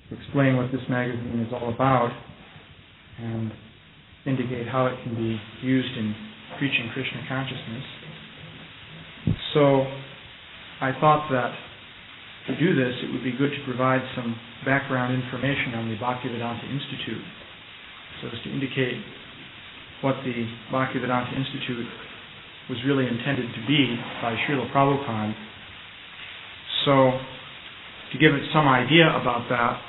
to explain what this magazine is all about and indicate how it can be used in preaching Krishna consciousness. So I thought that to do this, it would be good to provide some background information on the Bhaktivedanta Institute, so as to indicate what the Bhaktivedanta Institute was really intended to be by Śrīla Prabhupāda. So, to give it some idea about that,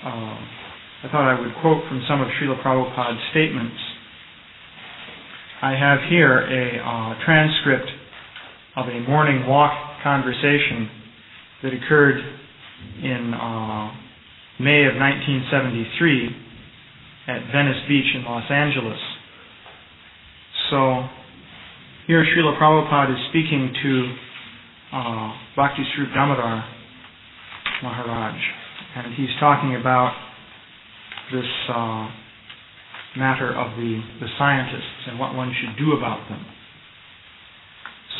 I thought I would quote from some of Śrīla Prabhupāda's statements. I have here a transcript of a morning walk conversation that occurred in May of 1973 at Venice Beach in Los Angeles. So, here Śrīla Prabhupada is speaking to Bhakti Swarup Damodar Maharaj, and he's talking about this matter of the scientists and what one should do about them.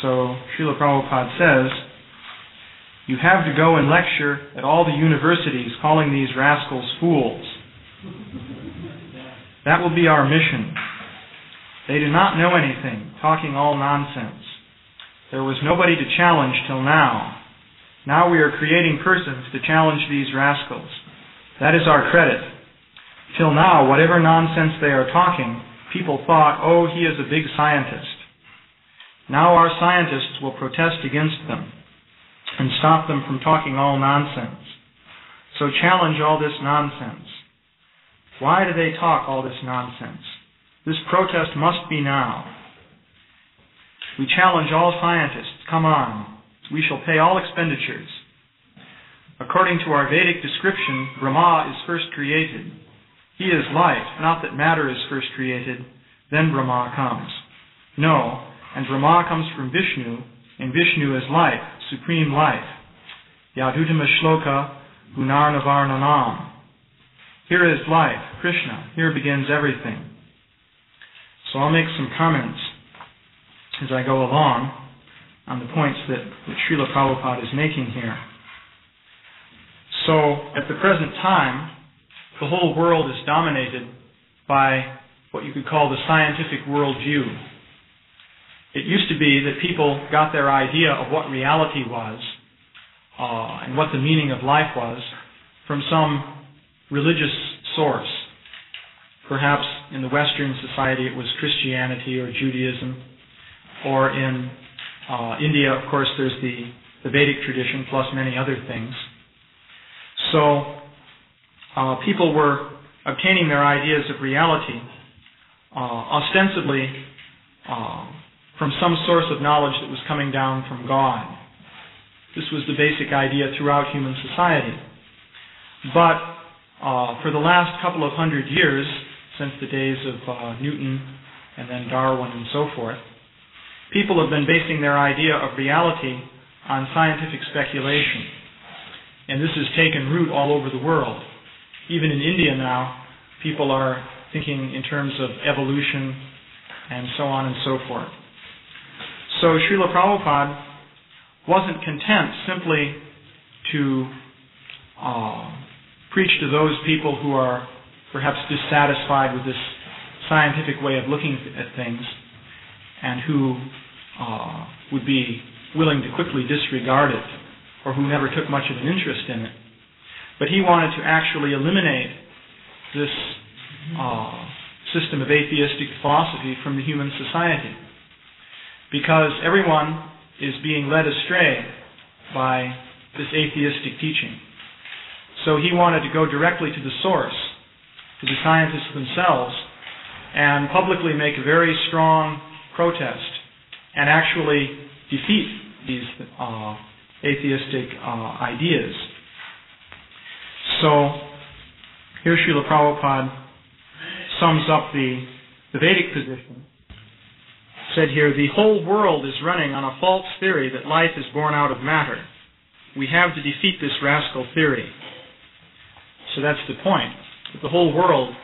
So Śrīla Prabhupada says, "You have to go and lecture at all the universities calling these rascals fools. That will be our mission. They do not know anything, talking all nonsense. There was nobody to challenge till now. Now we are creating persons to challenge these rascals. That is our credit. Till now, whatever nonsense they are talking, people thought, oh, he is a big scientist. Now our scientists will protest against them and stop them from talking all nonsense. So challenge all this nonsense. Why do they talk all this nonsense? This protest must be now. We challenge all scientists. Come on. We shall pay all expenditures. According to our Vedic description, Brahma is first created. He is life, not that matter is first created, then Brahma comes. No, and Brahma comes from Vishnu, and Vishnu is life, supreme life. Yadutama shloka gunarnavarnanam. Here is life, Krishna. Here begins everything. So I'll make some comments as I go along on the points that Śrīla Prabhupada is making here. So, at the present time, the whole world is dominated by what you could call the scientific worldview. It used to be that people got their idea of what reality was and what the meaning of life was from some religious source. Perhaps in the Western society it was Christianity or Judaism, or in India, of course, there's the Vedic tradition plus many other things. So people were obtaining their ideas of reality ostensibly from some source of knowledge that was coming down from God. This was the basic idea throughout human society. But for the last couple of hundred years, since the days of Newton and then Darwin and so forth, people have been basing their idea of reality on scientific speculation. And this has taken root all over the world. Even in India now, people are thinking in terms of evolution and so on and so forth. So Śrīla Prabhupada wasn't content simply to preach to those people who are perhaps dissatisfied with this scientific way of looking at things and who would be willing to quickly disregard it or who never took much of an interest in it. But he wanted to actually eliminate this system of atheistic philosophy from the human society, because everyone is being led astray by this atheistic teaching. So he wanted to go directly to the source, to the scientists themselves, and publicly make a very strong protest and actually defeat these atheistic ideas. So here Śrīla Prabhupada sums up the Vedic position. Said here, the whole world is running on a false theory that life is born out of matter. We have to defeat this rascal theory. So that's the point. That the whole world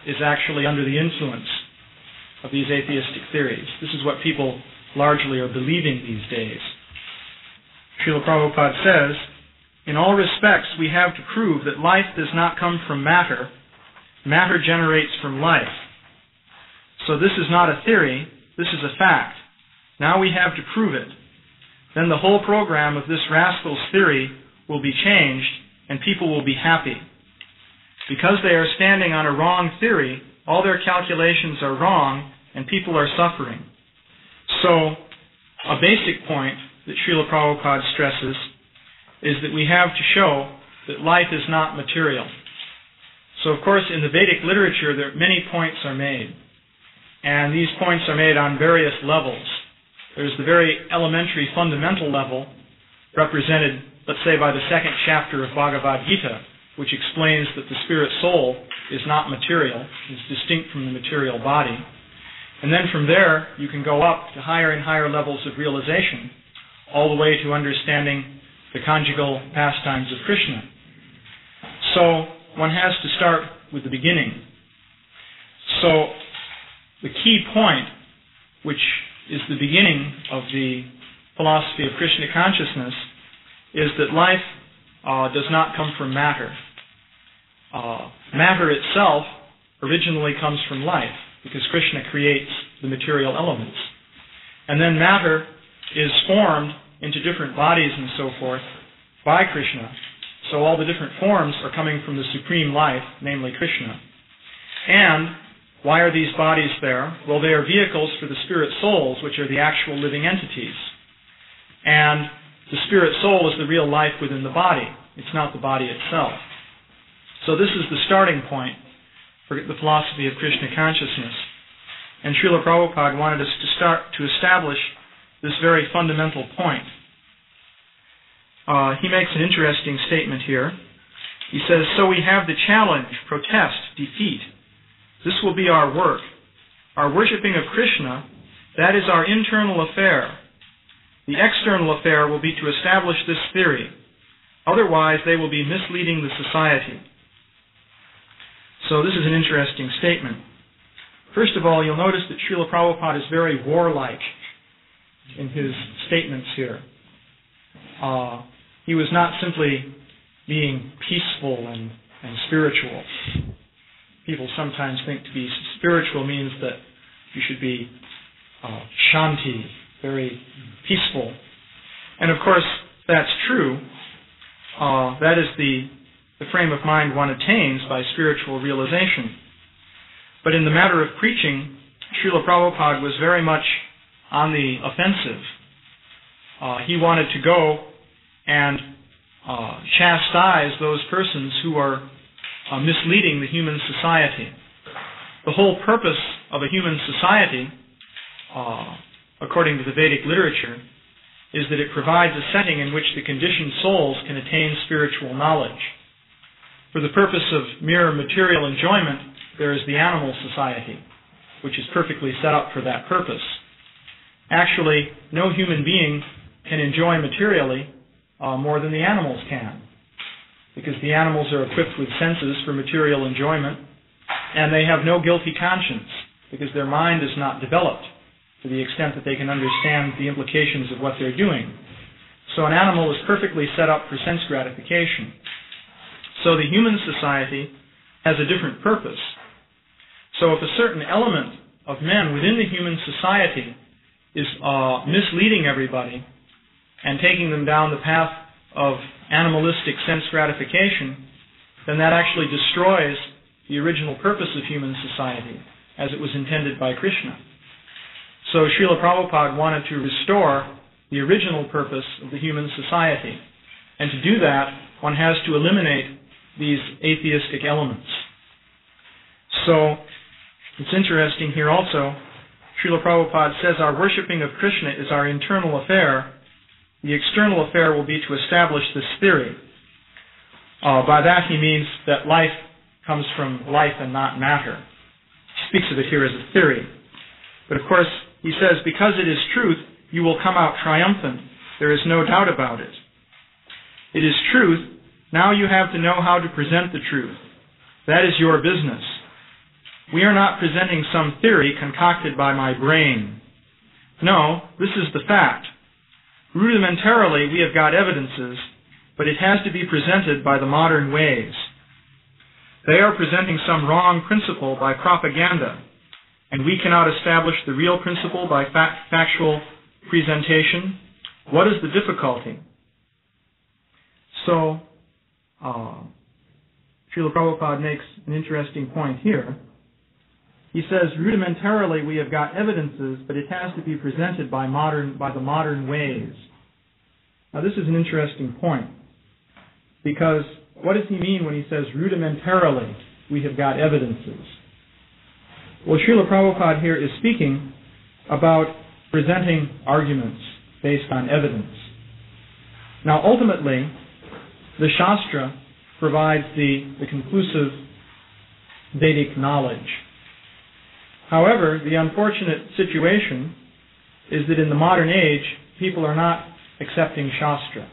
is actually under the influence of these atheistic theories. This is what people largely are believing these days. Śrīla Prabhupada says, In all respects, we have to prove that life does not come from matter. Matter generates from life. So this is not a theory, this is a fact. Now we have to prove it. Then the whole program of this rascal's theory will be changed, and people will be happy. Because they are standing on a wrong theory, all their calculations are wrong, and people are suffering. So, a basic point that Srila Prabhupada stresses is that we have to show that life is not material. So, of course, in the Vedic literature, there many points are made. And these points are made on various levels. There's the very elementary fundamental level, represented, let's say, by the second chapter of Bhagavad Gita, which explains that the spirit soul is not material, is distinct from the material body. And then from there, you can go up to higher and higher levels of realization, all the way to understanding the conjugal pastimes of Krishna. So, one has to start with the beginning. So, the key point, which is the beginning of the philosophy of Krishna consciousness, is that life does not come from matter. Matter itself originally comes from life, because Krishna creates the material elements. And then matter is formed into different bodies and so forth by Krishna. So all the different forms are coming from the supreme life, namely Krishna. And why are these bodies there? Well, they are vehicles for the spirit souls, which are the actual living entities. And the spirit soul is the real life within the body. It's not the body itself. So this is the starting point for the philosophy of Krishna consciousness. And Srila Prabhupada wanted us to start to establish this very fundamental point. He makes an interesting statement here. He says, so we have the challenge, protest, defeat. This will be our work. Our worshipping of Krishna, that is our internal affair. The external affair will be to establish this theory. Otherwise, they will be misleading the society. So this is an interesting statement. First of all, you'll notice that Srila Prabhupada is very warlike in his statements here. He was not simply being peaceful and spiritual. People sometimes think to be spiritual means that you should be shanti, very peaceful. And of course, that's true. That is the frame of mind one attains by spiritual realization. But in the matter of preaching, Srila Prabhupada was very much on the offensive. He wanted to go and chastise those persons who are misleading the human society. The whole purpose of a human society, according to the Vedic literature, is that it provides a setting in which the conditioned souls can attain spiritual knowledge. For the purpose of mere material enjoyment, there is the animal society, which is perfectly set up for that purpose. Actually, no human being can enjoy materially more than the animals can, because the animals are equipped with senses for material enjoyment, and they have no guilty conscience, because their mind is not developed to the extent that they can understand the implications of what they're doing. So an animal is perfectly set up for sense gratification. So the human society has a different purpose. So if a certain element of men within the human society is misleading everybody and taking them down the path of animalistic sense gratification, then that actually destroys the original purpose of human society as it was intended by Krishna. So Srila Prabhupada wanted to restore the original purpose of the human society. And to do that, one has to eliminate these atheistic elements. So, it's interesting here also, Srila Prabhupada says our worshipping of Krishna is our internal affair. The external affair will be to establish this theory. By that he means that life comes from life and not matter. He speaks of it here as a theory. But of course, he says, because it is truth, you will come out triumphant. There is no doubt about it. It is truth. Now you have to know how to present the truth. That is your business. We are not presenting some theory concocted by my brain. No, this is the fact. Rudimentarily, we have got evidences but it has to be presented by the modern ways. They are presenting some wrong principle by propaganda, and we cannot establish the real principle by factual presentation. What is the difficulty? So, Srila Prabhupada makes an interesting point here. He says, rudimentarily we have got evidences, but it has to be presented by the modern ways. Now this is an interesting point, because what does he mean when he says rudimentarily we have got evidences? Well, Srila Prabhupada here is speaking about presenting arguments based on evidence. Now ultimately, the Shastra provides the conclusive Vedic knowledge. However, the unfortunate situation is that in the modern age, people are not accepting Shastra.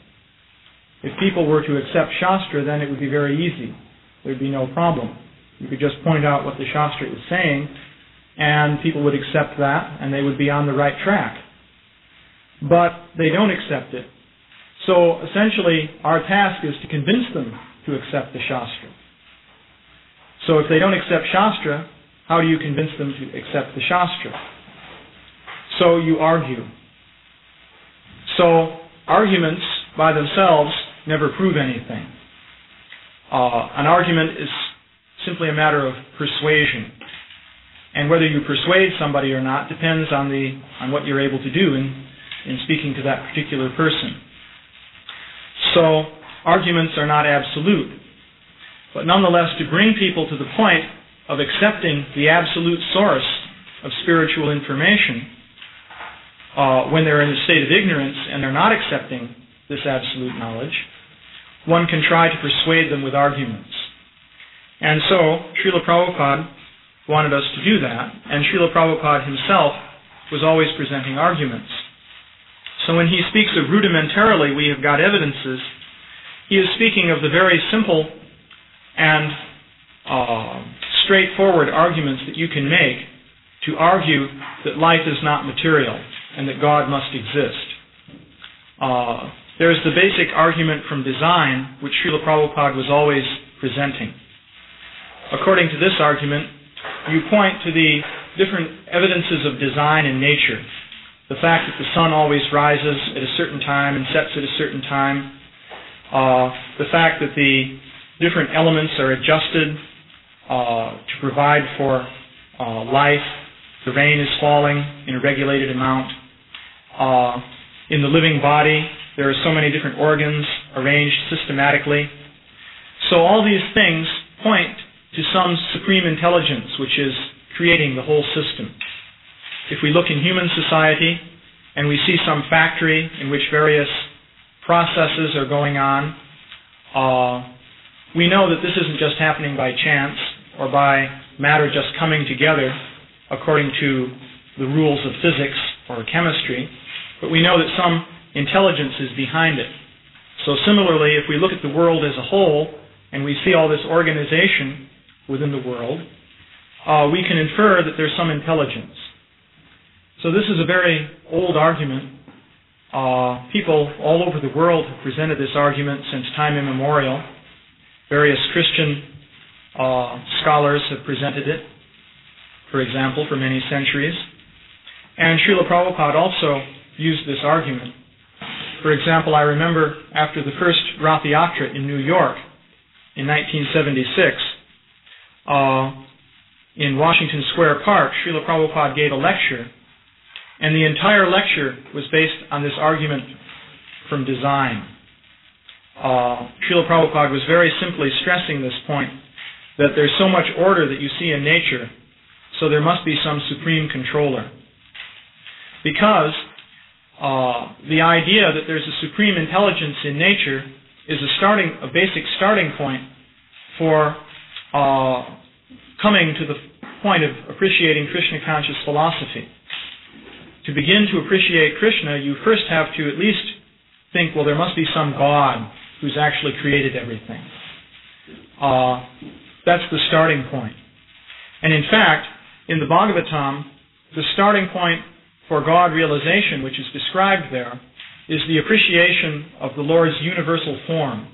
If people were to accept Shastra, then it would be very easy. There would be no problem. You could just point out what the Shastra is saying, and people would accept that, and they would be on the right track. But they don't accept it. So essentially, our task is to convince them to accept the Shastra. So if they don't accept Shastra, how do you convince them to accept the Shastra? So you argue. So arguments by themselves never prove anything. An argument is simply a matter of persuasion. And whether you persuade somebody or not depends on what you're able to do in speaking to that particular person. So arguments are not absolute. But nonetheless, to bring people to the point of accepting the absolute source of spiritual information when they're in a state of ignorance and they're not accepting this absolute knowledge, one can try to persuade them with arguments. And so, Srila Prabhupada wanted us to do that, and Srila Prabhupada himself was always presenting arguments. So when he speaks of rudimentarily we have got evidences, he is speaking of the very simple and straightforward arguments that you can make to argue that life is not material and that God must exist. There is the basic argument from design, which Srila Prabhupada was always presenting. According to this argument, you point to the different evidences of design in nature. The fact that the sun always rises at a certain time and sets at a certain time. The fact that the different elements are adjusted to provide for life. The rain is falling in a regulated amount. In the living body, there are so many different organs arranged systematically. So all these things point to some supreme intelligence which is creating the whole system. If we look in human society and we see some factory in which various processes are going on, we know that this isn't just happening by chance or by matter just coming together according to the rules of physics or chemistry, but we know that some intelligence is behind it. So similarly, if we look at the world as a whole and we see all this organization within the world, we can infer that there's some intelligence. So this is a very old argument. People all over the world have presented this argument since time immemorial. Various Christian scholars have presented it, for example, for many centuries. And Śrīla Prabhupāda also used this argument. For example, I remember after the first Rath Yatra in New York in 1976, in Washington Square Park, Śrīla Prabhupāda gave a lecture, and the entire lecture was based on this argument from design. Śrīla Prabhupāda was very simply stressing this point, that there's so much order that you see in nature, so there must be some supreme controller. Because the idea that there's a supreme intelligence in nature is a basic starting point for coming to the point of appreciating Krishna conscious philosophy. To begin to appreciate Krishna, you first have to at least think, well, there must be some God who's actually created everything. That's the starting point. And in fact, in the Bhagavatam, the starting point for God realization, which is described there, is the appreciation of the Lord's universal form.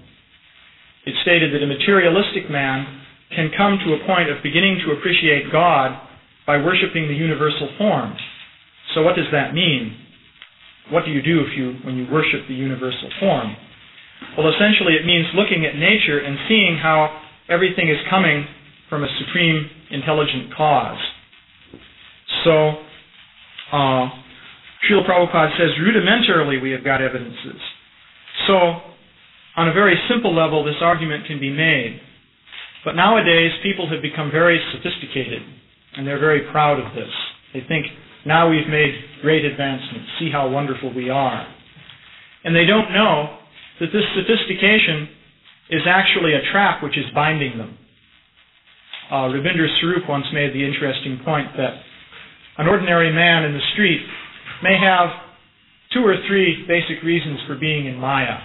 It stated that a materialistic man can come to a point of beginning to appreciate God by worshiping the universal form. So what does that mean? What do you do when you worship the universal form? Well, essentially it means looking at nature and seeing how everything is coming from a supreme intelligent cause. So, Śrīla Prabhupada says, rudimentarily we have got evidences. So, on a very simple level, this argument can be made. But nowadays, people have become very sophisticated, and they're very proud of this. They think, now we've made great advancements. See how wonderful we are. And they don't know that this sophistication is actually a trap which is binding them. Rabindra Swarup once made the interesting point that an ordinary man in the street may have 2 or 3 basic reasons for being in Maya.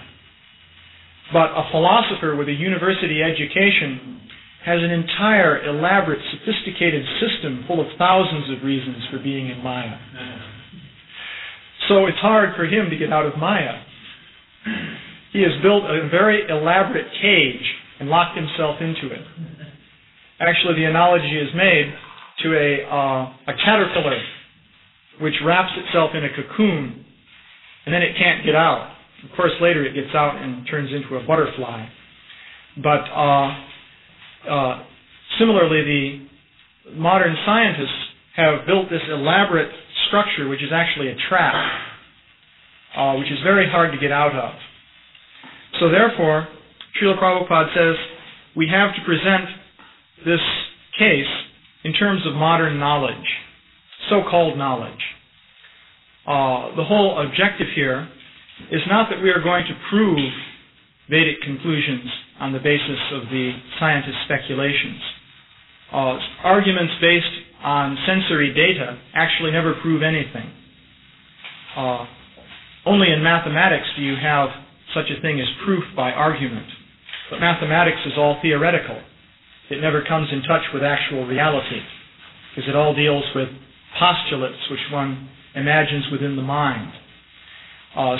But a philosopher with a university education has an entire, elaborate, sophisticated system full of thousands of reasons for being in Maya. So it's hard for him to get out of Maya. He has built a very elaborate cage and locked himself into it. Actually, the analogy is made to a caterpillar which wraps itself in a cocoon, and then it can't get out. Of course, later it gets out and turns into a butterfly. But similarly, the modern scientists have built this elaborate structure which is actually a trap, which is very hard to get out of. So therefore, Śrīla Prabhupada says we have to present this case in terms of modern knowledge, so-called knowledge. The whole objective here is not that we are going to prove Vedic conclusions on the basis of the scientists' speculations. Arguments based on sensory data actually never prove anything. Only in mathematics do you have such a thing as proof by argument. But mathematics is all theoretical. It never comes in touch with actual reality, because it all deals with postulates which one imagines within the mind.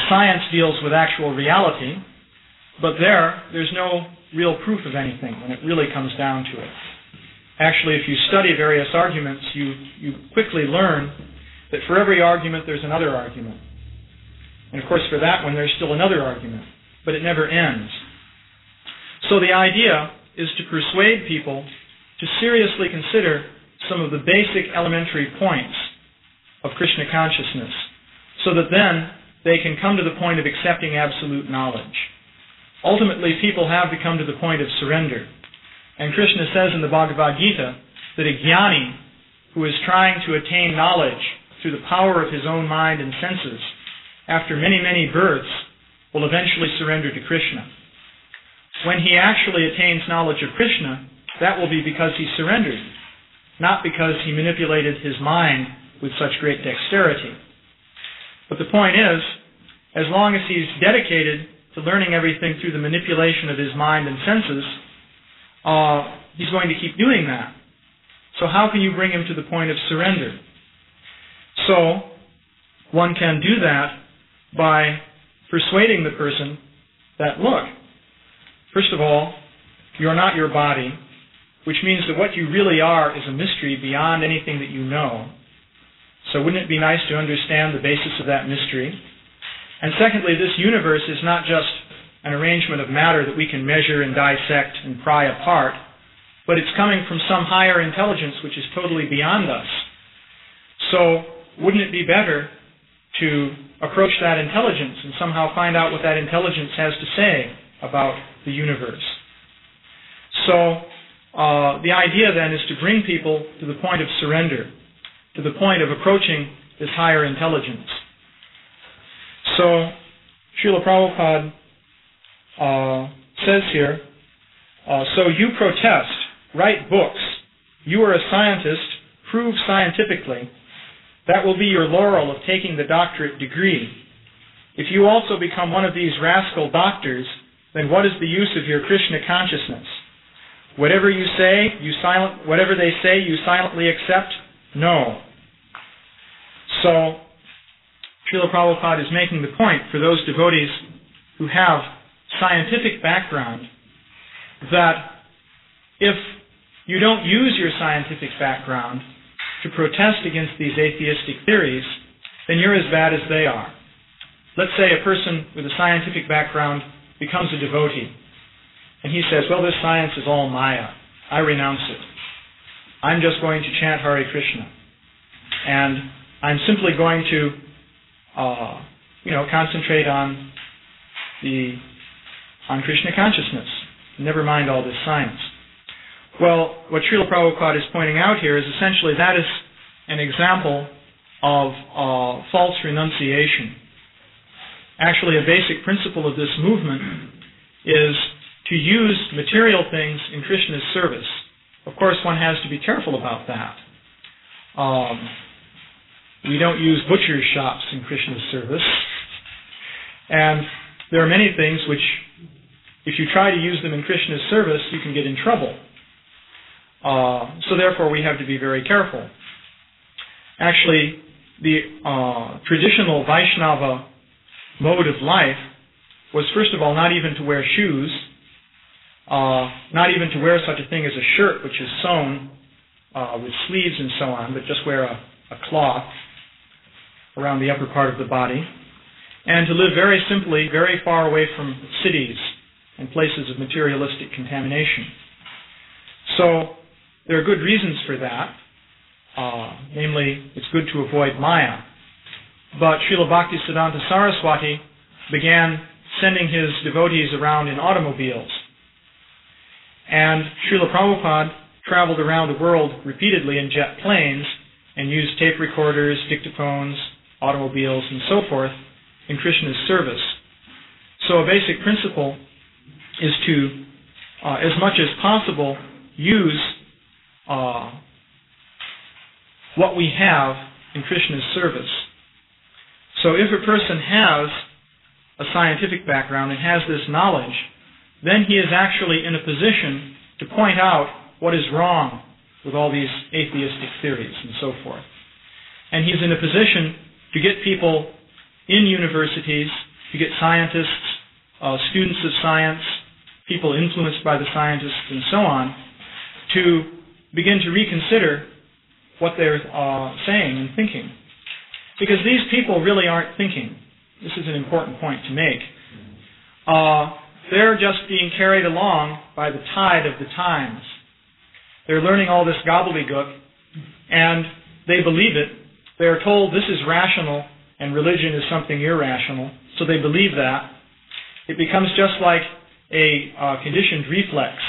Science deals with actual reality, but there's no real proof of anything when it really comes down to it. Actually, if you study various arguments, you quickly learn that for every argument there's another argument. And of course for that one there's still another argument, but it never ends. So the idea is to persuade people to seriously consider some of the basic elementary points of Krishna consciousness, so that then they can come to the point of accepting absolute knowledge. Ultimately, people have to come to the point of surrender. And Krishna says in the Bhagavad Gita that a jnani who is trying to attain knowledge through the power of his own mind and senses, after many, many births, will eventually surrender to Krishna. When he actually attains knowledge of Krishna, that will be because he surrendered, not because he manipulated his mind with such great dexterity. But the point is, as long as he's dedicated to learning everything through the manipulation of his mind and senses, he's going to keep doing that. So how can you bring him to the point of surrender? So, one can do that by persuading the person that, look, first of all, you're not your body, which means that what you really are is a mystery beyond anything that you know. So wouldn't it be nice to understand the basis of that mystery? And secondly, this universe is not just an arrangement of matter that we can measure and dissect and pry apart, but it's coming from some higher intelligence which is totally beyond us. So wouldn't it be better to approach that intelligence and somehow find out what that intelligence has to say about the universe? So the idea then is to bring people to the point of surrender, to the point of approaching this higher intelligence. So Śrīla Prabhupada says here, so you protest, write books, you are a scientist, prove scientifically, that will be your laurel of taking the doctorate degree. If you also become one of these rascal doctors, then what is the use of your Krishna consciousness? Whatever you say, whatever they say, you silently accept? No. So, Śrīla Prabhupada is making the point for those devotees who have scientific background that if you don't use your scientific background to protest against these atheistic theories, then you're as bad as they are. Let's say a person with a scientific background becomes a devotee, and he says, well, this science is all Maya. I renounce it. I'm just going to chant Hare Krishna. And I'm simply going to, concentrate on Krishna consciousness. Never mind all this science. Well, what Śrīla Prabhupada is pointing out here is essentially that is an example of false renunciation. Actually, a basic principle of this movement is to use material things in Krishna's service. Of course, one has to be careful about that. We don't use butcher's shops in Krishna's service. And there are many things which, if you try to use them in Krishna's service, you can get in trouble. So therefore, we have to be very careful. Actually, the traditional Vaishnava mode of life was, first of all, not even to wear shoes, not even to wear such a thing as a shirt which is sewn with sleeves and so on, but just wear a cloth around the upper part of the body, and to live very simply, very far away from cities and places of materialistic contamination. So there are good reasons for that. Namely, it's good to avoid Maya. But Srila Bhaktisiddhanta Saraswati began sending his devotees around in automobiles. And Srila Prabhupada traveled around the world repeatedly in jet planes and used tape recorders, dictaphones, automobiles, and so forth in Krishna's service. So a basic principle is to, as much as possible, use what we have in Krishna's service. So if a person has a scientific background and has this knowledge, then he is actually in a position to point out what is wrong with all these atheistic theories and so forth. And he's in a position to get people in universities, to get scientists, students of science, people influenced by the scientists and so on, to begin to reconsider what they're saying and thinking. Because these people really aren't thinking. This is an important point to make. They're just being carried along by the tide of the times. They're learning all this gobbledygook, and they believe it. They're told this is rational, and religion is something irrational, so they believe that. It becomes just like a conditioned reflex,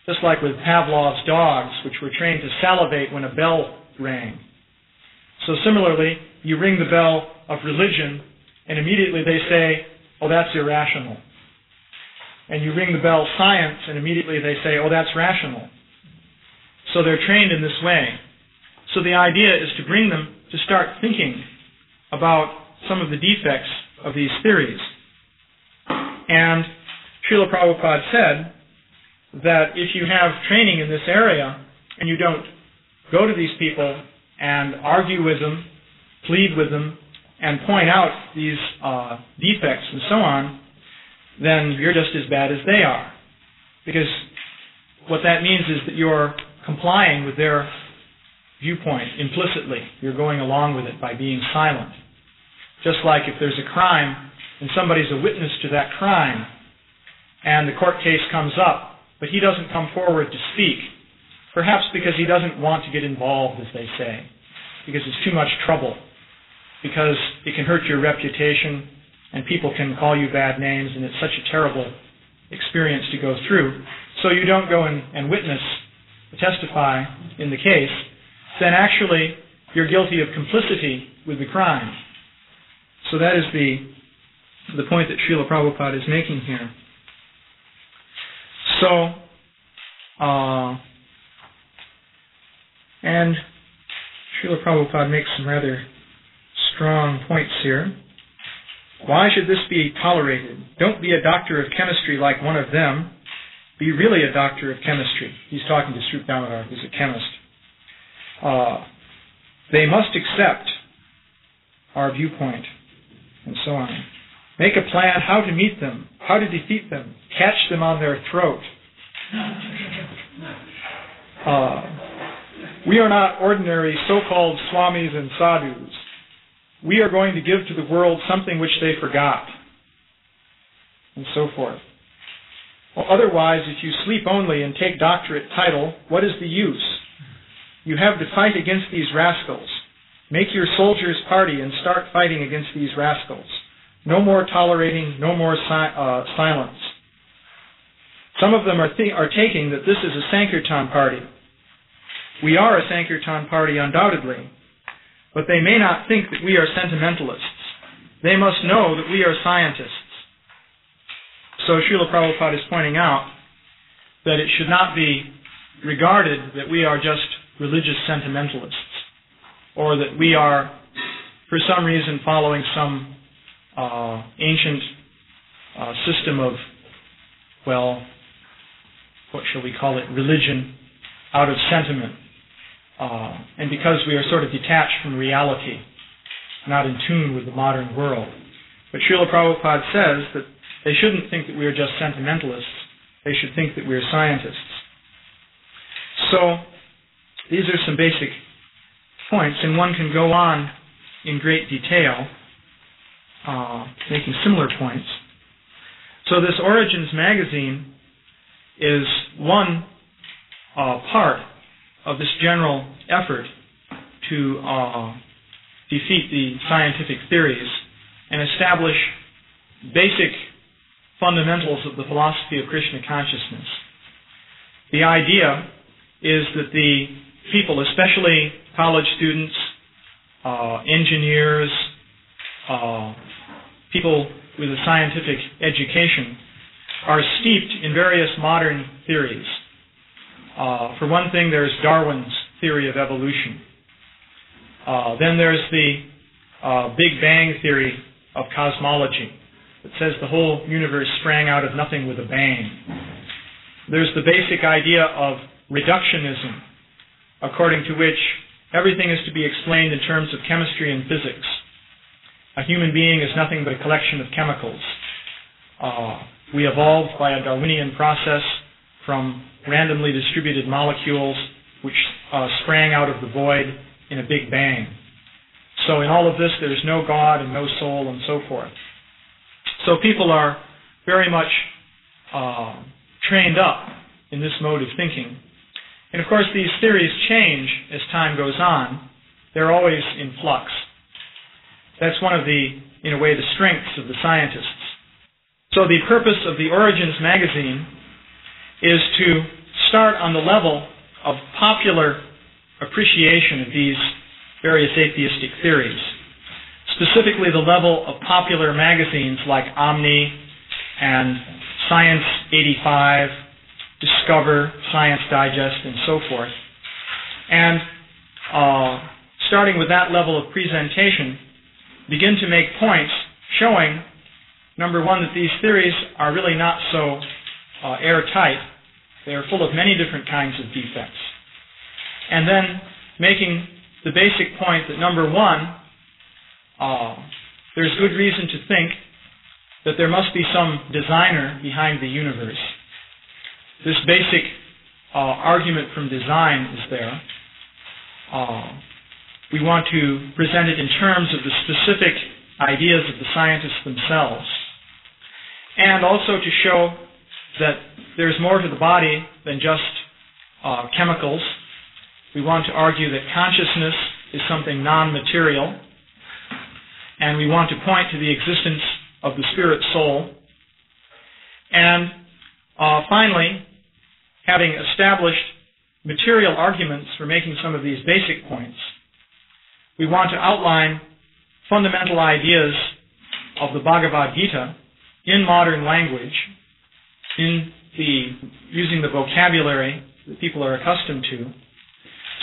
just like with Pavlov's dogs, which were trained to salivate when a bell rang. So similarly, you ring the bell of religion, and immediately they say, oh, that's irrational. And you ring the bell science, and immediately they say, oh, that's rational. So they're trained in this way. So the idea is to bring them to start thinking about some of the defects of these theories. And Srila Prabhupada said that if you have training in this area, and you don't go to these people and argue with them, plead with them, and point out these defects and so on, then you're just as bad as they are. Because what that means is that you're complying with their viewpoint implicitly. You're going along with it by being silent. Just like if there's a crime and somebody's a witness to that crime and the court case comes up, but he doesn't come forward to speak, perhaps because he doesn't want to get involved, as they say, because it's too much trouble, because it can hurt your reputation and people can call you bad names, and it's such a terrible experience to go through. So you don't go and witness, testify in the case, then actually you're guilty of complicity with the crime. So that is the point that Srila Prabhupada is making here. So, and Srila Prabhupada makes some rather strong points here. Why should this be tolerated? Don't be a doctor of chemistry like one of them. Be really a doctor of chemistry. He's talking to Srup Damodar, who's a chemist. They must accept our viewpoint. and so on. Make a plan how to meet them, how to defeat them, catch them on their throat. We are not ordinary so-called swamis and sadhus. We are going to give to the world something which they forgot, and so forth. Well, otherwise, if you sleep only and take doctorate title, what is the use? You have to fight against these rascals. Make your soldiers' party and start fighting against these rascals. No more tolerating, no more silence. Some of them are taking that this is a Sankirtan party. We are a Sankirtan party undoubtedly, but they may not think that we are sentimentalists. They must know that we are scientists. So Śrīla Prabhupada is pointing out that it should not be regarded that we are just religious sentimentalists, or that we are, for some reason, following some ancient system of, well, what shall we call it, religion out of sentiment. And because we are sort of detached from reality, not in tune with the modern world. But Śrīla Prabhupada says that they shouldn't think that we are just sentimentalists. They should think that we are scientists. So, these are some basic points, and one can go on in great detail, making similar points. So this Origins magazine is one part of this general effort to defeat the scientific theories and establish basic fundamentals of the philosophy of Krishna consciousness. The idea is that the people, especially college students, engineers, people with a scientific education, are steeped in various modern theories. For one thing, there's Darwin's theory of evolution. Then there's the Big Bang theory of cosmology that says the whole universe sprang out of nothing with a bang. There's the basic idea of reductionism, according to which everything is to be explained in terms of chemistry and physics. A human being is nothing but a collection of chemicals. We evolved by a Darwinian process from randomly distributed molecules which sprang out of the void in a big bang. So in all of this, there's no God and no soul and so forth. So people are very much trained up in this mode of thinking. And of course, these theories change as time goes on. They're always in flux. That's one of the, in a way, the strengths of the scientists. So the purpose of the Origins magazine is to start on the level of popular appreciation of these various atheistic theories. Specifically the level of popular magazines like Omni and Science 85, Discover, Science Digest, and so forth. And starting with that level of presentation, begin to make points showing, number one, that these theories are really not so airtight. They are full of many different kinds of defects. And then making the basic point that, number one, there's good reason to think that there must be some designer behind the universe. This basic argument from design is there. We want to present it in terms of the specific ideas of the scientists themselves, and also to show that there's more to the body than just chemicals. We want to argue that consciousness is something non-material, and we want to point to the existence of the spirit soul. And finally, having established material arguments for making some of these basic points, we want to outline fundamental ideas of the Bhagavad Gita in modern language, using the vocabulary that people are accustomed to,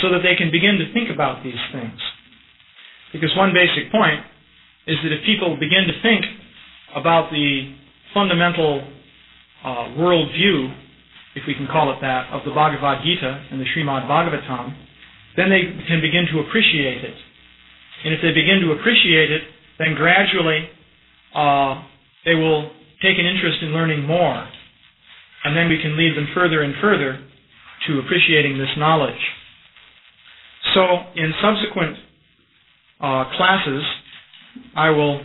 so that they can begin to think about these things. Because one basic point is that if people begin to think about the fundamental worldview, if we can call it that, of the Bhagavad Gita and the Śrīmad Bhagavatam, then they can begin to appreciate it. And if they begin to appreciate it, then gradually they will take an interest in learning more, and then we can lead them further and further to appreciating this knowledge. So in subsequent classes, I will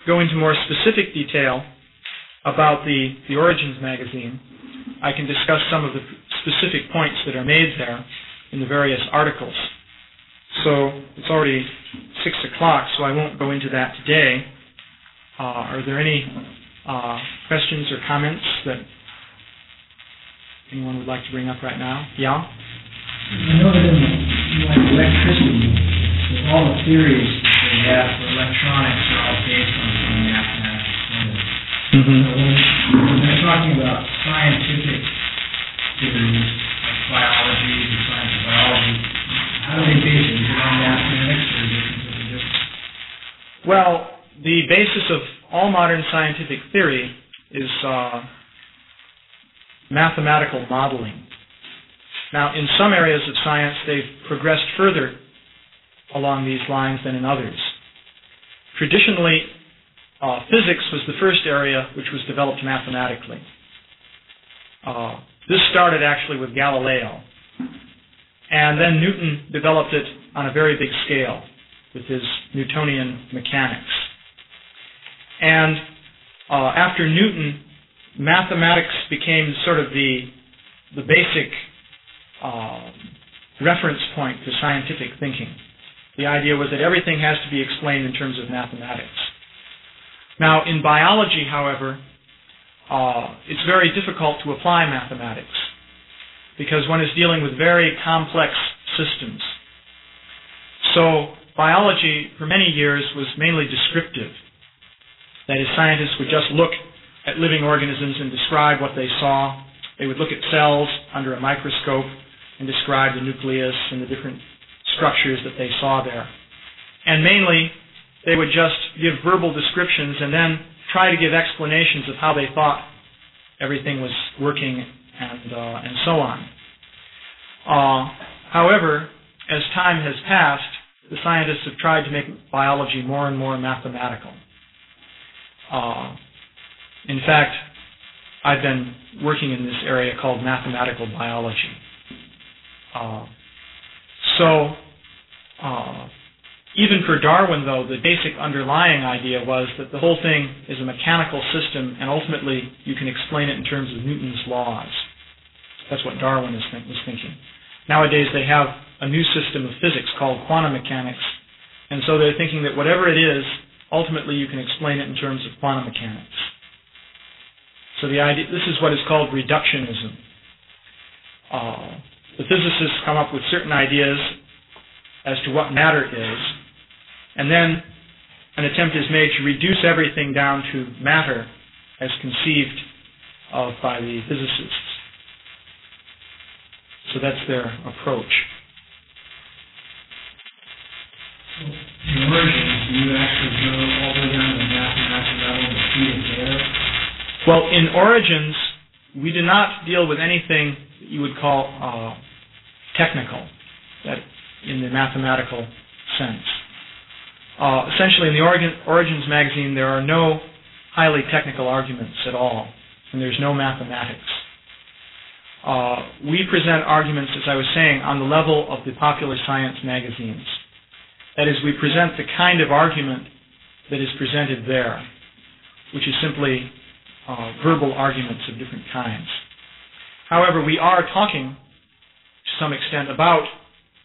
go into more specific detail about the Origins magazine. I can discuss some of the specific points that are made there in the various articles. So it's already 6 o'clock, so I won't go into that today. Are there any questions or comments that anyone would like to bring up right now? Yeah? I know that in electricity, with all the theories they have for electronics are all based on some mathematical formula. Mm-hmm. So when they're talking about scientific theories, like biology and science of biology, how do they base it? Is it on mathematics or is it completely different? Well, the basis of all modern scientific theory is mathematical modeling. Now, in some areas of science, they've progressed further along these lines than in others. Traditionally, physics was the first area which was developed mathematically. This started actually with Galileo, and then Newton developed it on a very big scale with his Newtonian mechanics. And after Newton, mathematics became sort of the basic reference point for scientific thinking. The idea was that everything has to be explained in terms of mathematics. Now, in biology, however, it's very difficult to apply mathematics because one is dealing with very complex systems. So biology, for many years, was mainly descriptive. That is, scientists would just look at living organisms and describe what they saw. They would look at cells under a microscope and describe the nucleus and the different structures that they saw there. And mainly, they would just give verbal descriptions and then try to give explanations of how they thought everything was working and so on. However, as time has passed, the scientists have tried to make biology more and more mathematical. In fact, I've been working in this area called mathematical biology. Even for Darwin, though, the basic underlying idea was that the whole thing is a mechanical system, and ultimately you can explain it in terms of Newton's laws. That's what Darwin was thinking. Nowadays they have a new system of physics called quantum mechanics, and so they're thinking that whatever it is, ultimately you can explain it in terms of quantum mechanics. So the idea, this is what is called reductionism. The physicists come up with certain ideas as to what matter is, and then an attempt is made to reduce everything down to matter as conceived of by the physicists. So that's their approach. In Origins, do you actually go all the way down to the mathematical level to see it there? Well, in Origins, we do not deal with anything that you would call technical, that in the mathematical sense. Essentially, in the Origins magazine, there are no highly technical arguments at all, and there's no mathematics. We present arguments, as I was saying, on the level of the popular science magazines. That is, we present the kind of argument that is presented there, which is simply verbal arguments of different kinds. However, we are talking to some extent about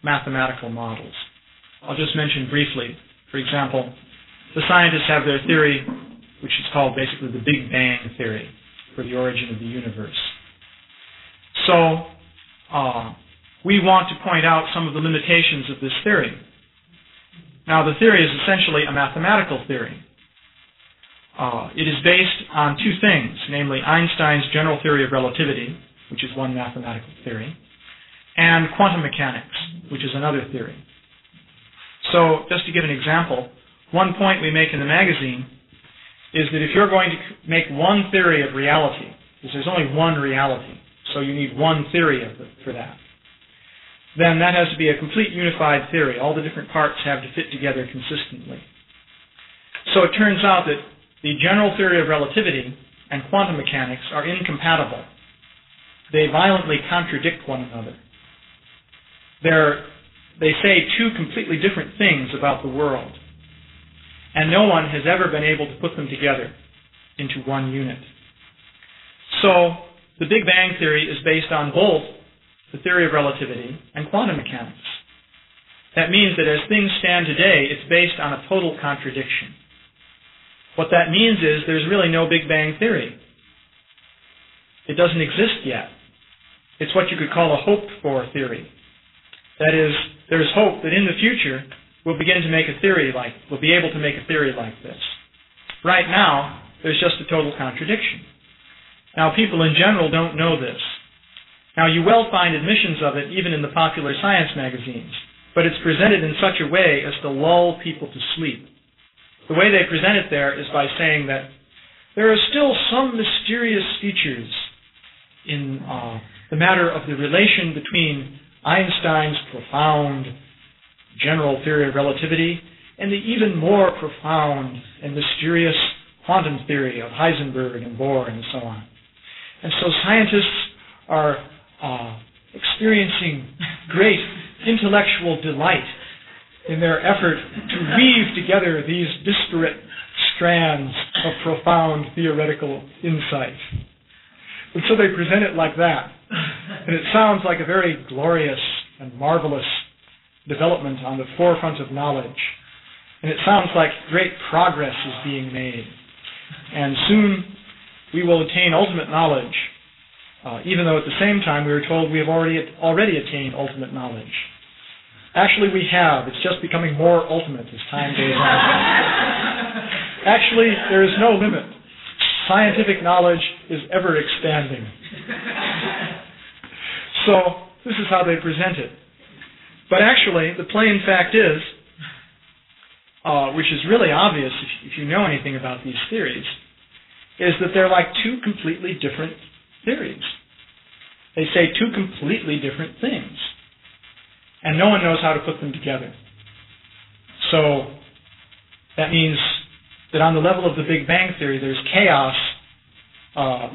mathematical models. I'll just mention briefly, for example, the scientists have their theory, which is called basically the Big Bang theory for the origin of the universe. So we want to point out some of the limitations of this theory. Now, the theory is essentially a mathematical theory. It is based on two things, namely Einstein's general theory of relativity, which is one mathematical theory, and quantum mechanics, which is another theory. So, just to give an example, one point we make in the magazine is that if you're going to make one theory of reality, because there's only one reality, so you need one theory of it for that, then that has to be a complete unified theory. All the different parts have to fit together consistently. So it turns out that the general theory of relativity and quantum mechanics are incompatible. They violently contradict one another. They say two completely different things about the world, and no one has ever been able to put them together into one unit. So, the Big Bang Theory is based on both the theory of relativity and quantum mechanics. That means that as things stand today, it's based on a total contradiction. What that means is there's really no Big Bang Theory. It doesn't exist yet. It's what you could call a hoped-for theory. That is, there's hope that in the future we'll begin to make a theory we'll be able to make a theory like this. Right now, there's just a total contradiction. Now, people in general don't know this. Now, you will find admissions of it even in the popular science magazines, but it's presented in such a way as to lull people to sleep. The way they present it there is by saying that there are still some mysterious features in the matter of the relation between Einstein's profound general theory of relativity and the even more profound and mysterious quantum theory of Heisenberg and Bohr and so on. And so scientists are experiencing great intellectual delight in their effort to weave together these disparate strands of profound theoretical insight. And so they present it like that. And it sounds like a very glorious and marvelous development on the forefront of knowledge. And it sounds like great progress is being made. And soon we will attain ultimate knowledge, even though at the same time we were told we have already attained ultimate knowledge. Actually, we have. It's just becoming more ultimate as time goes on. Actually, there is no limit. Scientific knowledge is ever expanding. So, this is how they present it. But actually, the plain fact is, which is really obvious if you know anything about these theories, is that they're like two completely different theories. They say two completely different things. And no one knows how to put them together. So, that means that on the level of the Big Bang Theory, there's chaos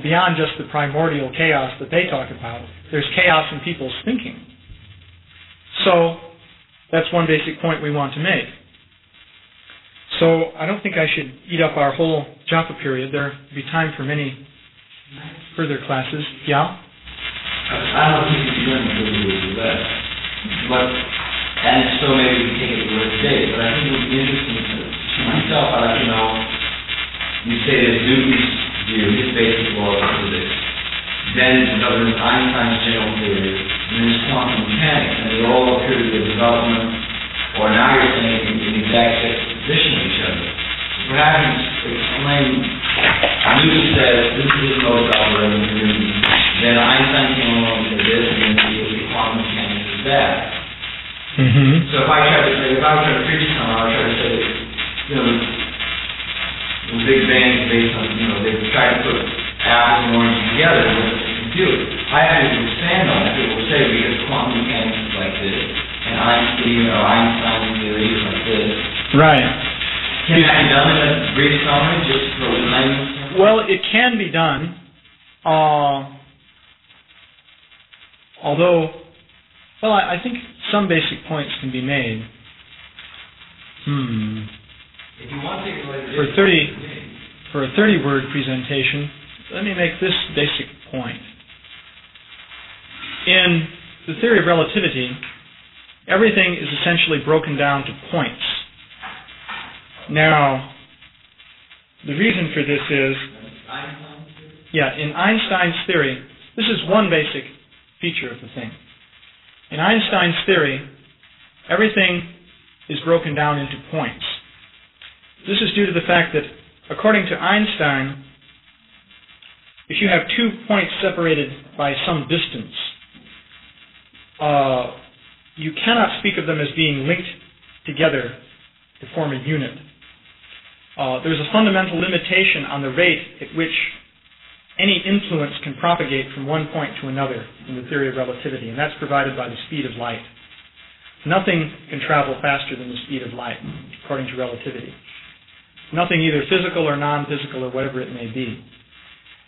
beyond just the primordial chaos that they talk about. There's chaos in people's thinking. So, that's one basic point we want to make. So, I don't think I should eat up our whole japa period. There will be time for many further classes. Yeah? I don't think it's going to do that. And so maybe we can take it for today, but I think it would be interesting to myself. I'd like to know, you say that Newton's view, his basic law of physics, then it governs Einstein's general theory, and then there's quantum mechanics, and they all appear to be a development, or now you're saying in exact juxtaposition of each other. Perhaps explain, Newton says, this is his most algorithm for Newton, then Einstein came along and said this, and then the quantum mechanics is that. Mm-hmm. So if I were trying to preach something, I would try to say that, the Big Bang is based on, they've tried to put apples and oranges together with a computer. I have to expand on that. People say because quantum mechanics is like this, and Einstein's theory is like this. Right. Can that be done in a brief summary, just for the language? Well, it can be done, although, I think some basic points can be made. If you want to, for a 30-word presentation, let me make this basic point. In the theory of relativity, everything is essentially broken down to points. Now, the reason for this is, in Einstein's theory, this is one basic feature of the thing. In Einstein's theory, everything is broken down into points. This is due to the fact that, according to Einstein, if you have 2 points separated by some distance, you cannot speak of them as being linked together to form a unit. There's a fundamental limitation on the rate at which any influence can propagate from one point to another in the theory of relativity, and that's provided by the speed of light. Nothing can travel faster than the speed of light, according to relativity. nothing either physical or non-physical or whatever it may be.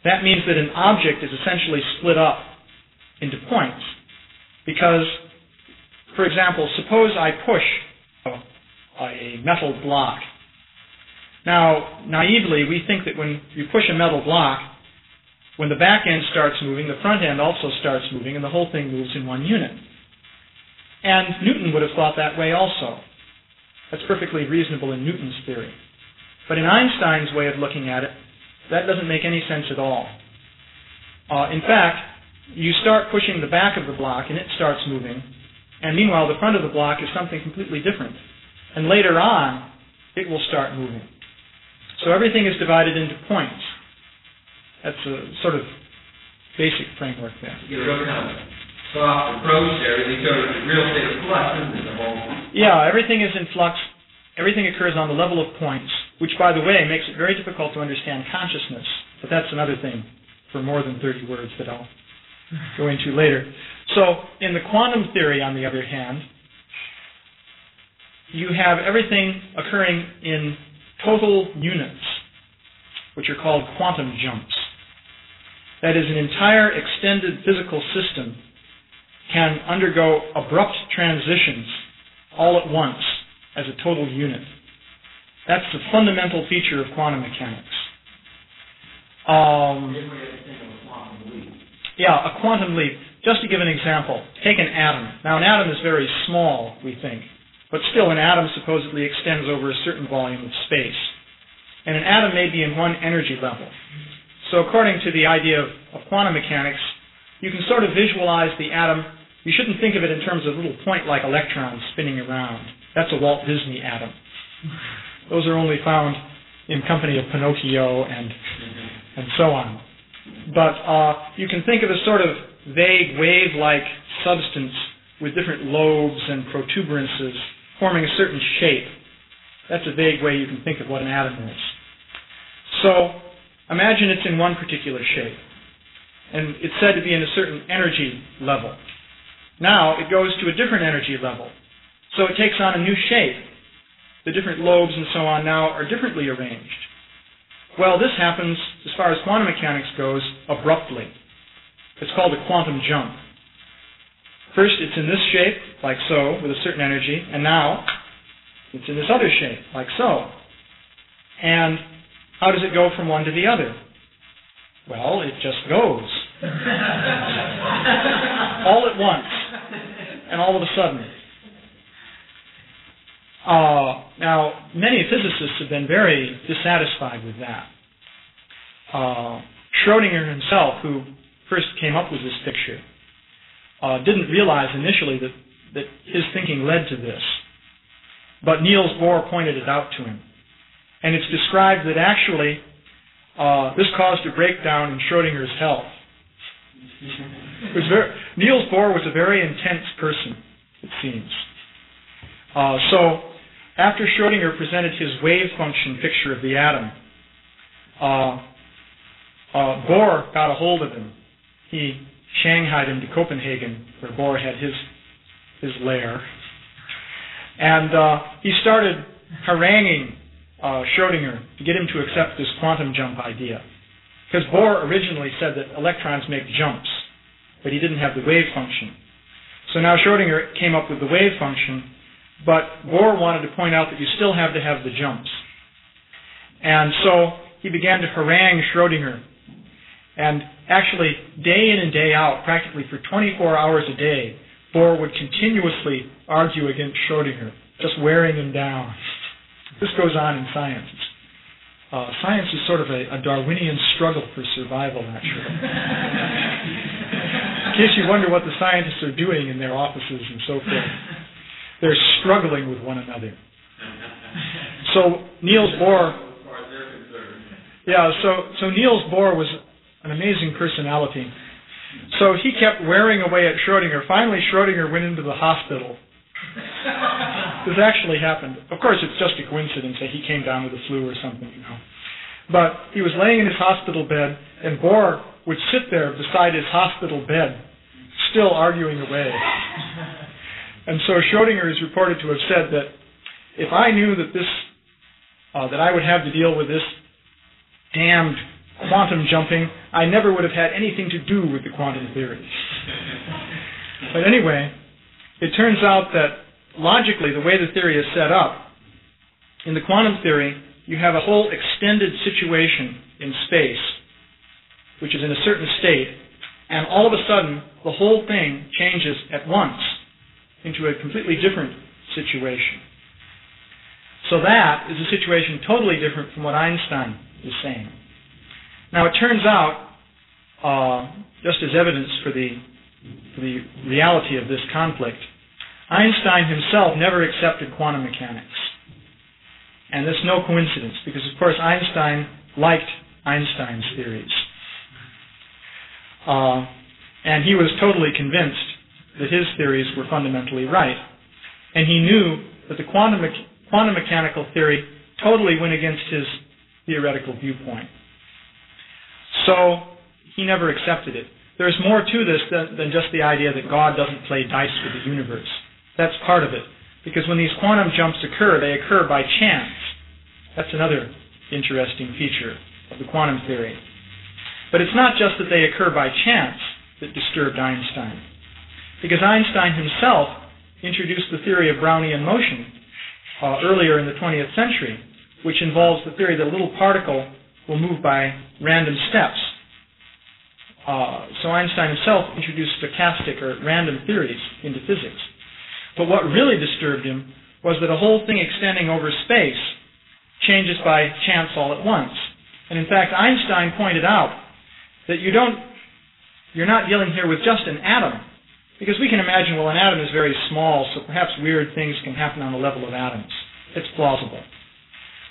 That means that an object is essentially split up into points. Because, for example, suppose I push a metal block. Now, naively, we think that when you push a metal block, when the back end starts moving, the front end also starts moving, and the whole thing moves in one unit. And Newton would have thought that way also. That's perfectly reasonable in Newton's theory. But in Einstein's way of looking at it, that doesn't make any sense at all. In fact, you start pushing the back of the block, and it starts moving, and meanwhile the front of the block is something completely different. And later on, it will start moving. So everything is divided into points. That's a sort of basic framework there. You get a real kind of soft approach there, really sort of the real state of flux, isn't it? The whole. Yeah, everything is in flux. Everything occurs on the level of points, which, by the way, makes it very difficult to understand consciousness. But that's another thing for more than 30 words that I'll go into later. So, in the quantum theory, on the other hand, you have everything occurring in total units, which are called quantum jumps. That is, an entire extended physical system can undergo abrupt transitions all at once as a total unit. That's the fundamental feature of quantum mechanics. A quantum leap. Just to give an example, take an atom. Now, an atom is very small, we think, but still an atom supposedly extends over a certain volume of space. And an atom may be in one energy level. So according to the idea of quantum mechanics, you can sort of visualize the atom. You shouldn't think of it in terms of little point-like electrons spinning around. That's a Walt Disney atom. Those are only found in company of Pinocchio and so on. But you can think of a sort of vague wave-like substance with different lobes and protuberances forming a certain shape. That's a vague way you can think of what an atom is. So imagine it's in one particular shape, and it's said to be in a certain energy level. Now it goes to a different energy level, so it takes on a new shape. The different lobes and so on now are differently arranged. Well, this happens, as far as quantum mechanics goes, abruptly. It's called a quantum jump. First, it's in this shape, like so, with a certain energy, and now it's in this other shape, like so. And how does it go from one to the other? Well, it just goes. All at once, and all of a sudden. Now, many physicists have been very dissatisfied with that. Schrödinger himself, who first came up with this picture, didn't realize initially that his thinking led to this. But Niels Bohr pointed it out to him. And it's described that actually this caused a breakdown in Schrödinger's health. Niels Bohr was a very intense person, it seems. So after Schrödinger presented his wave function picture of the atom, Bohr got a hold of him. He shanghaied him to Copenhagen, where Bohr had his lair. And he started haranguing Schrödinger to get him to accept this quantum jump idea. Because Bohr originally said that electrons make jumps, but he didn't have the wave function. So now Schrödinger came up with the wave function, but Bohr wanted to point out that you still have to have the jumps. And so he began to harangue Schrödinger. And actually, day in and day out, practically for 24 hours a day, Bohr would continuously argue against Schrödinger, just wearing him down. This goes on in science. Science is sort of a Darwinian struggle for survival, actually. In case you wonder what the scientists are doing in their offices and so forth, they're struggling with one another. So Niels Bohr, so Niels Bohr was an amazing personality. So he kept wearing away at Schrödinger. Finally, Schrödinger went into the hospital. This actually happened. Of course, it's just a coincidence that he came down with the flu or something, you know. But he was laying in his hospital bed, and Bohr would sit there beside his hospital bed, still arguing away. And so Schrödinger is reported to have said that if I knew that this that I would have to deal with this damned quantum jumping, I never would have had anything to do with the quantum theory. But anyway, it turns out that logically, the way the theory is set up, in the quantum theory, you have a whole extended situation in space, which is in a certain state, and all of a sudden, the whole thing changes at once into a completely different situation. So that is a situation totally different from what Einstein is saying. Now, it turns out, just as evidence for the reality of this conflict, Einstein himself never accepted quantum mechanics. And that's no coincidence, because, of course, Einstein liked Einstein's theories. And he was totally convinced that his theories were fundamentally right. And he knew that the quantum mechanical theory totally went against his theoretical viewpoint. So he never accepted it. There's more to this than just the idea that God doesn't play dice with the universe. That's part of it. Because when these quantum jumps occur, they occur by chance. That's another interesting feature of the quantum theory. But it's not just that they occur by chance that disturbed Einstein. Because Einstein himself introduced the theory of Brownian motion earlier in the 20th century, which involves the theory that a little particle will move by random steps. So Einstein himself introduced stochastic or random theories into physics. But what really disturbed him was that a whole thing extending over space changes by chance all at once. And in fact, Einstein pointed out that you're not dealing here with just an atom. Because we can imagine, well, an atom is very small, so perhaps weird things can happen on the level of atoms. It's plausible.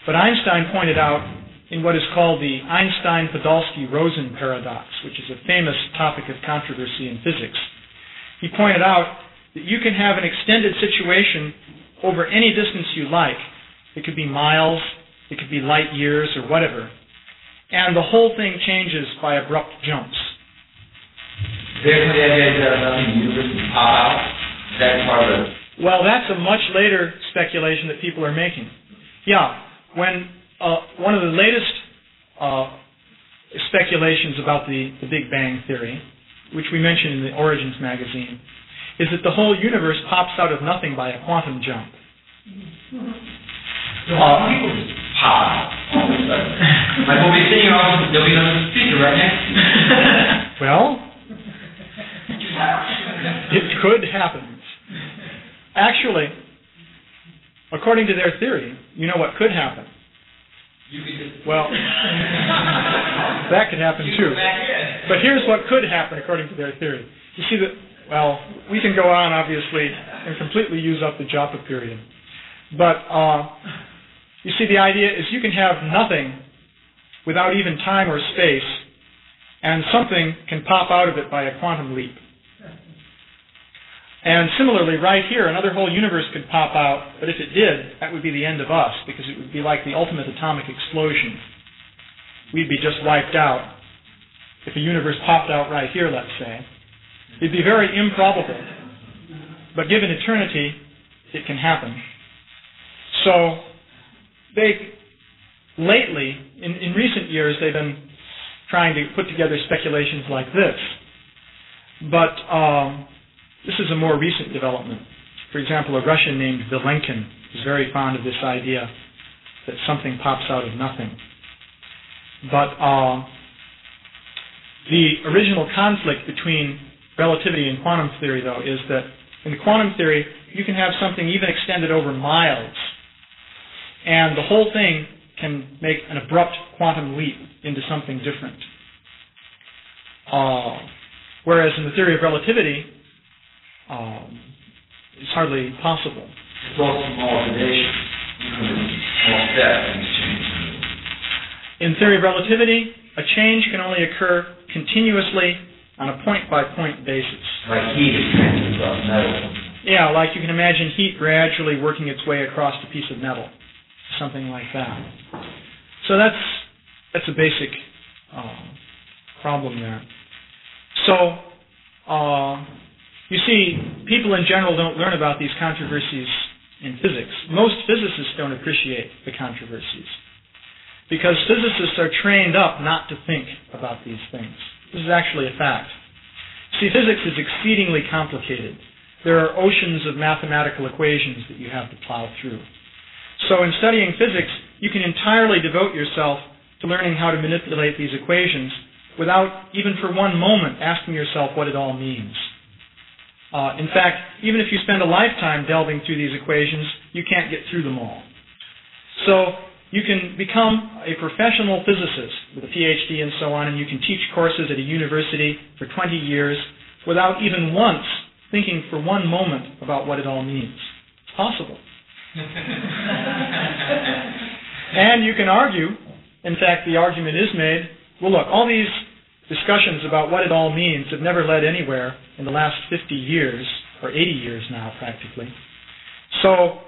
But Einstein pointed out in what is called the Einstein-Podolsky-Rosen paradox, which is a famous topic of controversy in physics. He pointed out that you can have an extended situation over any distance you like. It could be miles, it could be light years, or whatever. And the whole thing changes by abrupt jumps. There's the idea that nothing universe can pop out. Is that part of it? Well, that's a much later speculation that people are making. Yeah, when one of the latest speculations about the Big Bang Theory, which we mentioned in the Origins magazine, is that the whole universe pops out of nothing by a quantum jump. So how people just pop out all of a sudden? Like we'll be sitting here, there'll be another speaker right next to you. Well, it could happen. Actually, according to their theory, you know what could happen? Well, that could happen too. But here's what could happen according to their theory. You see that, well, we can go on, obviously, and completely use up the Joppa period. But you see, the idea is you can have nothing without even time or space, and something can pop out of it by a quantum leap. And similarly, right here, another whole universe could pop out, but if it did, that would be the end of us, because it would be like the ultimate atomic explosion. We'd be just wiped out. If a universe popped out right here, let's say, it'd be very improbable. But given eternity, it can happen. So, lately, in recent years, they've been trying to put together speculations like this. But this is a more recent development. For example, a Russian named Vilenkin is very fond of this idea that something pops out of nothing. But the original conflict between relativity and quantum theory, though, is that in the quantum theory, you can have something even extended over miles, and the whole thing can make an abrupt quantum leap into something different. Whereas in the theory of relativity, it's hardly possible. It's all small gradations, small steps, things change. In theory of relativity, a change can only occur continuously on a point-by-point basis. Like heat is transferred across metal. Yeah, like you can imagine heat gradually working its way across a piece of metal. Something like that. So that's a basic problem there. So, you see, people in general don't learn about these controversies in physics. Most physicists don't appreciate the controversies because physicists are trained up not to think about these things. This is actually a fact. See, physics is exceedingly complicated. There are oceans of mathematical equations that you have to plow through. So in studying physics, you can entirely devote yourself to learning how to manipulate these equations without even for one moment asking yourself what it all means. In fact, even if you spend a lifetime delving through these equations, you can't get through them all. So you can become a professional physicist with a PhD and so on, and you can teach courses at a university for 20 years without even once thinking for one moment about what it all means. It's possible. And you can argue, in fact, the argument is made, well, look, all these discussions about what it all means have never led anywhere in the last 50 years, or 80 years now, practically. So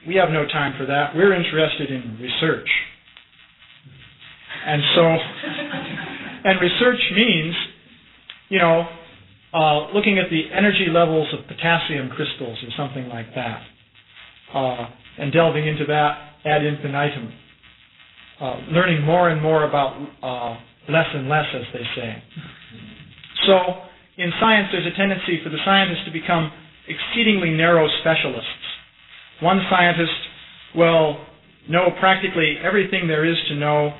we have no time for that. We're interested in research. And so, and research means, looking at the energy levels of potassium crystals or something like that, and delving into that ad infinitum, learning more and more about less and less, as they say. So in science, there's a tendency for the scientists to become exceedingly narrow specialists. One scientist will know practically everything there is to know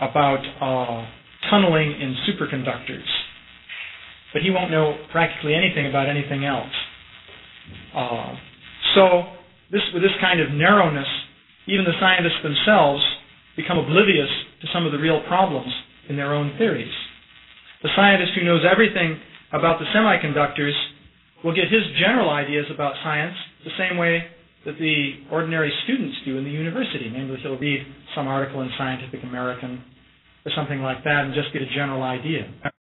about tunneling in superconductors, but he won't know practically anything about anything else. With this kind of narrowness, even the scientists themselves become oblivious to some of the real problems in their own theories. The scientist who knows everything about the semiconductors will get his general ideas about science the same way that the ordinary students do in the university. Namely, he'll read some article in Scientific American or something like that and just get a general idea.